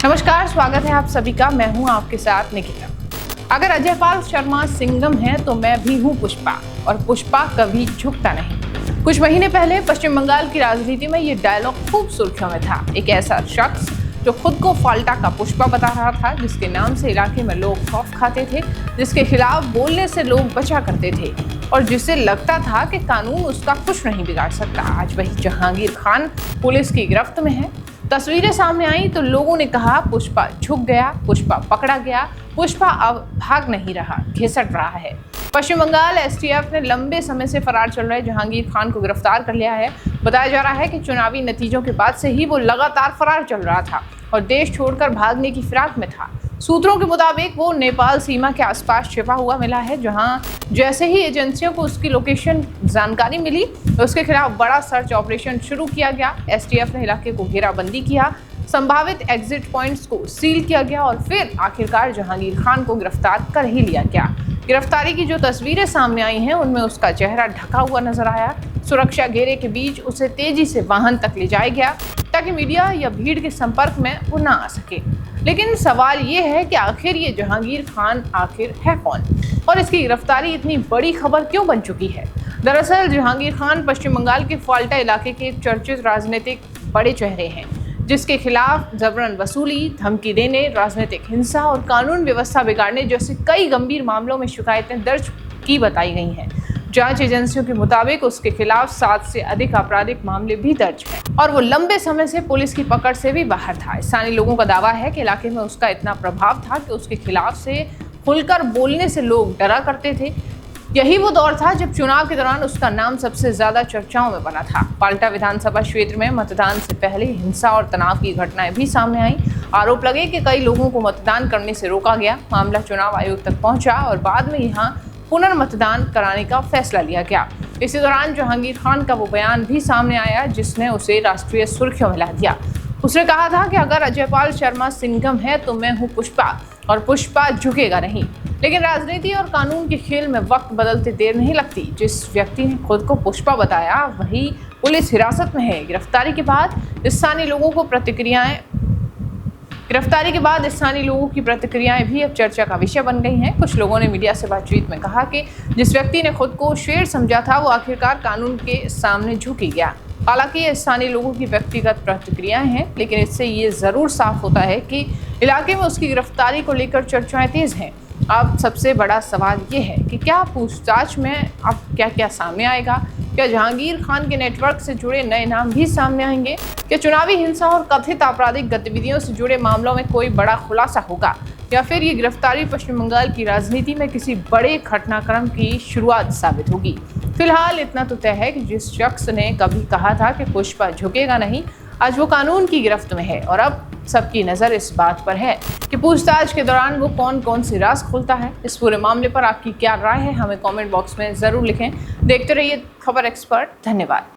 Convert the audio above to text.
नमस्कार, स्वागत है आप सभी का। मैं हूं आपके साथ निकिता। अगर अजयपाल शर्मा सिंघम है तो मैं भी हूं पुष्पा, और पुष्पा कभी झुकता नहीं। कुछ महीने पहले पश्चिम बंगाल की राजनीति में ये डायलॉग खूब सुर्खियों में था। एक ऐसा शख्स जो खुद को फाल्टा का पुष्पा बता रहा था, जिसके नाम से इलाके में लोग खौफ खाते थे, जिसके खिलाफ बोलने से लोग बचा करते थे और जिसे लगता था कि कानून उसका कुछ नहीं बिगाड़ सकता। आज वही जहांगीर खान पुलिस की गिरफ्त में है। तस्वीरें सामने आई तो लोगों ने कहा पुष्पा झुक गया, पुष्पा पकड़ा गया, पुष्पा अब भाग नहीं रहा, घिसट रहा है। पश्चिम बंगाल एसटीएफ ने लंबे समय से फरार चल रहे जहांगीर खान को गिरफ्तार कर लिया है। बताया जा रहा है कि चुनावी नतीजों के बाद से ही वो लगातार फरार चल रहा था और देश छोड़कर भागने की फिराक में था। सूत्रों के मुताबिक वो नेपाल सीमा के आसपास छिपा हुआ मिला है, जहां जैसे ही एजेंसियों को उसकी लोकेशन जानकारी मिली उसके खिलाफ बड़ा सर्च ऑपरेशन शुरू किया गया। एसटीएफ ने इलाके को घेराबंदी किया, संभावित एग्जिट पॉइंट्स को सील किया गया और फिर आखिरकार जहांगीर खान को गिरफ्तार कर ही लिया गया। गिरफ्तारी की जो तस्वीरें सामने आई हैं उनमें उसका चेहरा ढका हुआ नजर आया। सुरक्षा घेरे के बीच उसे तेजी से वाहन तक ले जाया गया ताकि मीडिया या भीड़ के संपर्क में वो ना आ सके। लेकिन सवाल ये है कि आखिर ये जहांगीर खान आखिर है कौन और इसकी गिरफ्तारी इतनी बड़ी खबर क्यों बन चुकी है। दरअसल जहांगीर खान पश्चिम बंगाल के फाल्टा इलाके के चर्चित राजनीतिक बड़े चेहरे हैं, जिसके खिलाफ जबरन वसूली, धमकी देने, राजनीतिक हिंसा और कानून व्यवस्था बिगाड़ने जैसे कई गंभीर मामलों में शिकायतें दर्ज की बताई गई हैं। जांच एजेंसियों के मुताबिक उसके खिलाफ 7 से अधिक आपराधिक मामले भी दर्ज हैं और वो लंबे समय से पुलिस की पकड़ से भी बाहर था। स्थानीय लोगों का दावा है कि इलाके में उसका इतना प्रभाव था कि उसके खिलाफ से खुलकर बोलने से लोग डरा करते थे। यही वो दौर था जब चुनाव के दौरान उसका नाम सबसे ज्यादा चर्चाओं में बना था। पाल्टा विधानसभा क्षेत्र में मतदान से पहले हिंसा और तनाव की घटनाएं भी सामने आई। आरोप लगे कि कई लोगों को मतदान करने से रोका गया। मामला चुनाव आयोग तक पहुंचा और बाद में यहां पुनर्मतदान कराने का फैसला लिया गया। इसी दौरान जहांगीर खान का वो बयान भी सामने आया जिसने उसे राष्ट्रीय सुर्खियों में ला दिया। उसने कहा था कि अगर अजयपाल शर्मा सिंघम है तो मैं हूं पुष्पा, और पुष्पा झुकेगा नहीं। लेकिन राजनीति और कानून के खेल में वक्त बदलते देर नहीं लगती। जिस व्यक्ति ने खुद को पुष्पा बताया वही पुलिस हिरासत में है। गिरफ्तारी के बाद स्थानीय लोगों की प्रतिक्रियाएं भी अब चर्चा का विषय बन गई हैं। कुछ लोगों ने मीडिया से बातचीत में कहा कि जिस व्यक्ति ने खुद को शेर समझा था वो आखिरकार कानून के सामने झुक ही गया। हालांकि ये स्थानीय लोगों की व्यक्तिगत प्रतिक्रियाएं हैं, लेकिन इससे ये जरूर साफ होता है कि इलाके में उसकी गिरफ्तारी को लेकर चर्चाएं तेज हैं। अब सबसे बड़ा सवाल ये है कि क्या पूछताछ में अब क्या क्या सामने आएगा। क्या जहांगीर खान के नेटवर्क से जुड़े नए नाम भी सामने आएंगे? क्या चुनावी हिंसा और कथित आपराधिक गतिविधियों से जुड़े मामलों में कोई बड़ा खुलासा होगा, या फिर ये गिरफ्तारी पश्चिम बंगाल की राजनीति में किसी बड़े घटनाक्रम की शुरुआत साबित होगी? फिलहाल इतना तो तय है कि जिस शख्स ने कभी कहा था कि पुष्पा झुकेगा नहीं, आज वो कानून की गिरफ्त में है और अब सबकी नज़र इस बात पर है कि पूछताछ के दौरान वो कौन कौन सी राज खोलता है। इस पूरे मामले पर आपकी क्या राय है, हमें कमेंट बॉक्स में ज़रूर लिखें। देखते रहिए खबर एक्सपर्ट। धन्यवाद।